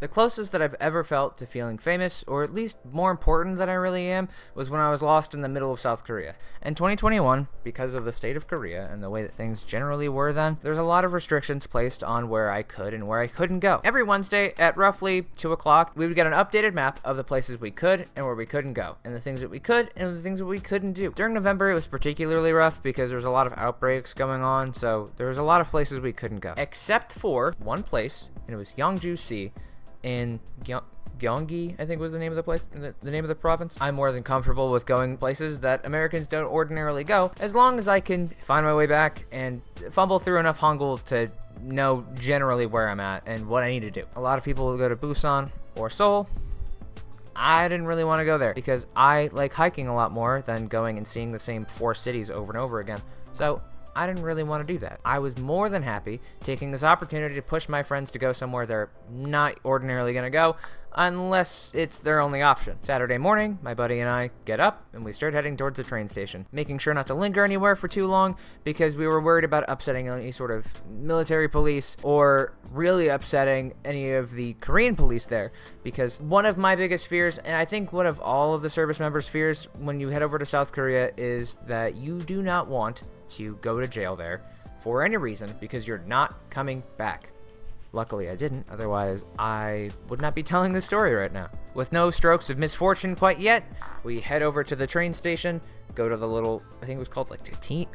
The closest that I've ever felt to feeling famous, or at least more important than I really am, was when I was lost in the middle of South Korea. In 2021, because of the state of Korea and the way that things generally were then, there's a lot of restrictions placed on where I could and where I couldn't go. Every Wednesday at roughly 2 o'clock, we would get an updated map of the places we could and where we couldn't go, and the things that we could and the things that we couldn't do. During November, it was particularly rough because there was a lot of outbreaks going on, so there was a lot of places we couldn't go. Except for one place, and it was Yangju-si, in Gyeonggi, I think was the name of the place, the name of the province. I'm more than comfortable with going places that Americans don't ordinarily go, as long as I can find my way back and fumble through enough Hangul to know generally where I'm at and what I need to do. A lot of people will go to Busan or Seoul. I didn't really want to go there because I like hiking a lot more than going and seeing the same 4 cities over and over again. So I didn't really want to do that. I was more than happy taking this opportunity to push my friends to go somewhere they're not ordinarily going to go, unless it's their only option. Saturday morning, my buddy and I get up and we start heading towards the train station, making sure not to linger anywhere for too long because we were worried about upsetting any sort of military police or really upsetting any of the Korean police there, because one of my biggest fears, and I think one of all of the service members' fears when you head over to South Korea, is that you do not want to go to jail there for any reason because you're not coming back. Luckily I didn't, otherwise I would not be telling this story right now. With no strokes of misfortune quite yet, we head over to the train station, go to the little, I think it was called like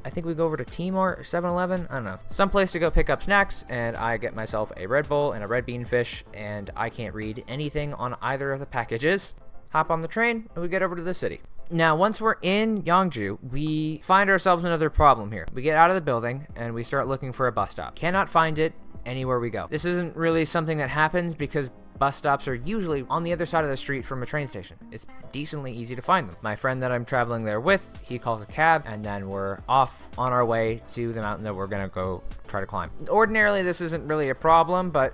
I think we go over to T-Mart or 7-Eleven, I don't know. Some place to go pick up snacks, and I get myself a Red Bull and a red bean fish, and I can't read anything on either of the packages. Hop on the train, and we get over to the city. Now, once we're in Yangju, we find ourselves another problem here. We get out of the building, and we start looking for a bus stop. Cannot find it anywhere we go. This isn't really something that happens because bus stops are usually on the other side of the street from a train station. It's decently easy to find them. My friend that I'm traveling there with, he calls a cab, and then we're off on our way to the mountain that we're gonna go try to climb. Ordinarily, this isn't really a problem, but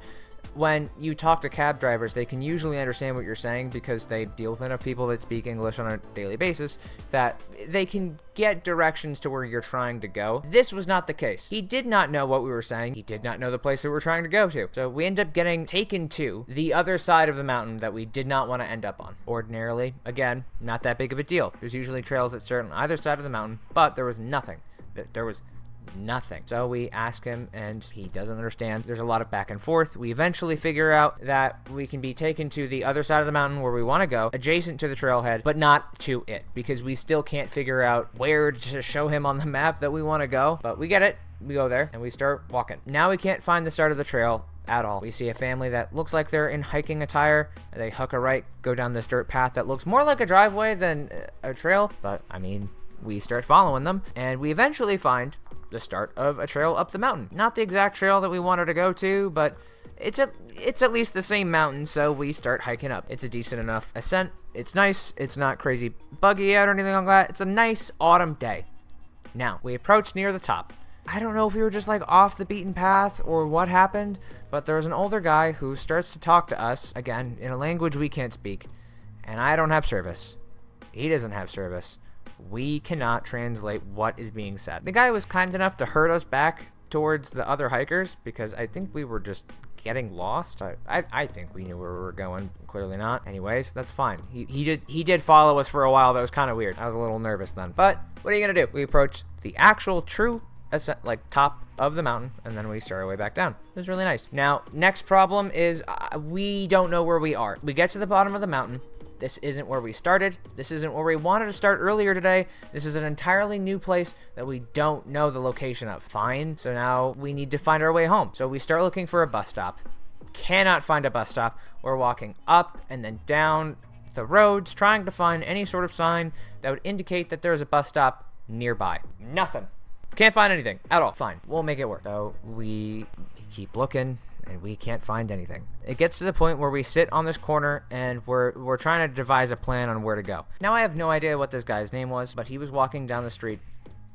when you talk to cab drivers, they can usually understand what you're saying because they deal with enough people that speak English on a daily basis that they can get directions to where you're trying to go. This was not the case. He did not know what we were saying. He did not know the place that we're trying to go to. So we end up getting taken to the other side of the mountain that we did not want to end up on. Ordinarily, again, not that big of a deal. There's usually trails that start on either side of the mountain, but there was nothing. There was nothing. So we ask him and he doesn't understand. There's a lot of back and forth. We eventually figure out that we can be taken to the other side of the mountain where we want to go, adjacent to the trailhead, but not to it, because we still can't figure out where to show him on the map that we want to go. But we get it. We go there and we start walking. Now we can't find the start of the trail at all. We see a family that looks like they're in hiking attire, and they hook a right, go down this dirt path that looks more like a driveway than a trail, but I mean, we start following them, and we eventually find the start of a trail up the mountain. Not the exact trail that we wanted to go to, but it's at least the same mountain, so we start hiking up. It's a decent enough ascent. It's nice. It's not crazy buggy out or anything like that. It's a nice autumn day. Now, we approach near the top. I don't know if we were just like off the beaten path or what happened, but there was an older guy who starts to talk to us, again, in a language we can't speak, and I don't have service. He doesn't have service. We cannot translate what is being said. The guy was kind enough to herd us back towards the other hikers because I think we were just getting lost. I think we knew where we were going. Clearly not. Anyways, that's fine. He did follow us for a while. That was kind of weird. I was a little nervous then. But what are you gonna do? We approached the actual true ascent, like top of the mountain, and then we start our way back down. It was really nice. Now, next problem is we don't know where we are. We get to the bottom of the mountain. This isn't where we started. This isn't where we wanted to start earlier today. This is an entirely new place that we don't know the location of. Fine. So now we need to find our way home. So we start looking for a bus stop. Cannot find a bus stop. We're walking up and then down the roads, trying to find any sort of sign that would indicate that there's a bus stop nearby. Nothing. Can't find anything at all. Fine. We'll make it work. So we keep looking, and we can't find anything. It gets to the point where we sit on this corner and we're trying to devise a plan on where to go. Now I have no idea what this guy's name was, but he was walking down the street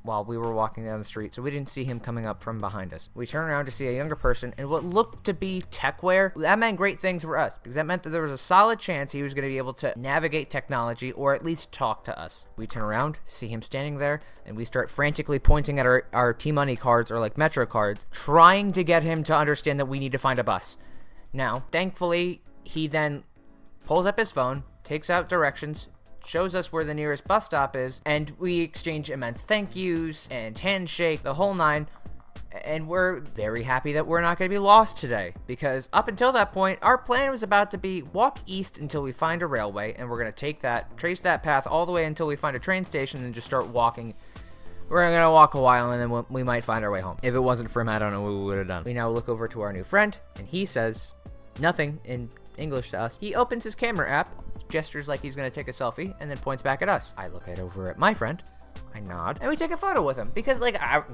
while we were walking down the street, so we didn't see him coming up from behind us. We turned around to see a younger person in what looked to be techwear. That meant great things for us, because that meant that there was a solid chance he was going to be able to navigate technology or at least talk to us. We turn around, see him standing there, and we start frantically pointing at our T-Money cards, or like Metro cards, trying to get him to understand that we need to find a bus. Now, thankfully, he then pulls up his phone, takes out directions, shows us where the nearest bus stop is, and we exchange immense thank yous and handshake, the whole nine. And we're very happy that we're not going to be lost today, because up until that point, our plan was about to be walk east until we find a railway, and we're going to trace that path all the way until we find a train station and just start walking. We're going to walk a while, and then we might find our way home. If it wasn't for him, I don't know what we would have done. We now look over to our new friend, and he says nothing in English to us. He opens his camera app, gestures like he's going to take a selfie, and then points back at us. I look over at my friend, I nod, and we take a photo with him, because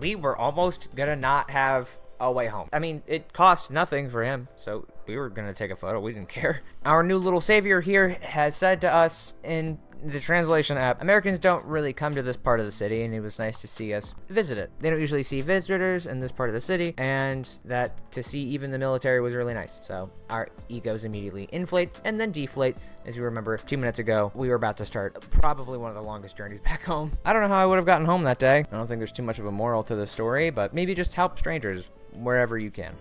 we were almost gonna not have a way home. I mean, it cost nothing for him, so we were gonna take a photo. We didn't care. Our new little savior here has said to us in the translation app, Americans don't really come to this part of the city, and it was nice to see us visit it. They don't usually see visitors in this part of the city, and that to see even the military was really nice. So our egos immediately inflate and then deflate. As you remember 2 minutes ago, we were about to start probably one of the longest journeys back home. I don't know how I would have gotten home that day. I don't think there's too much of a moral to the story, but maybe just help strangers wherever you can.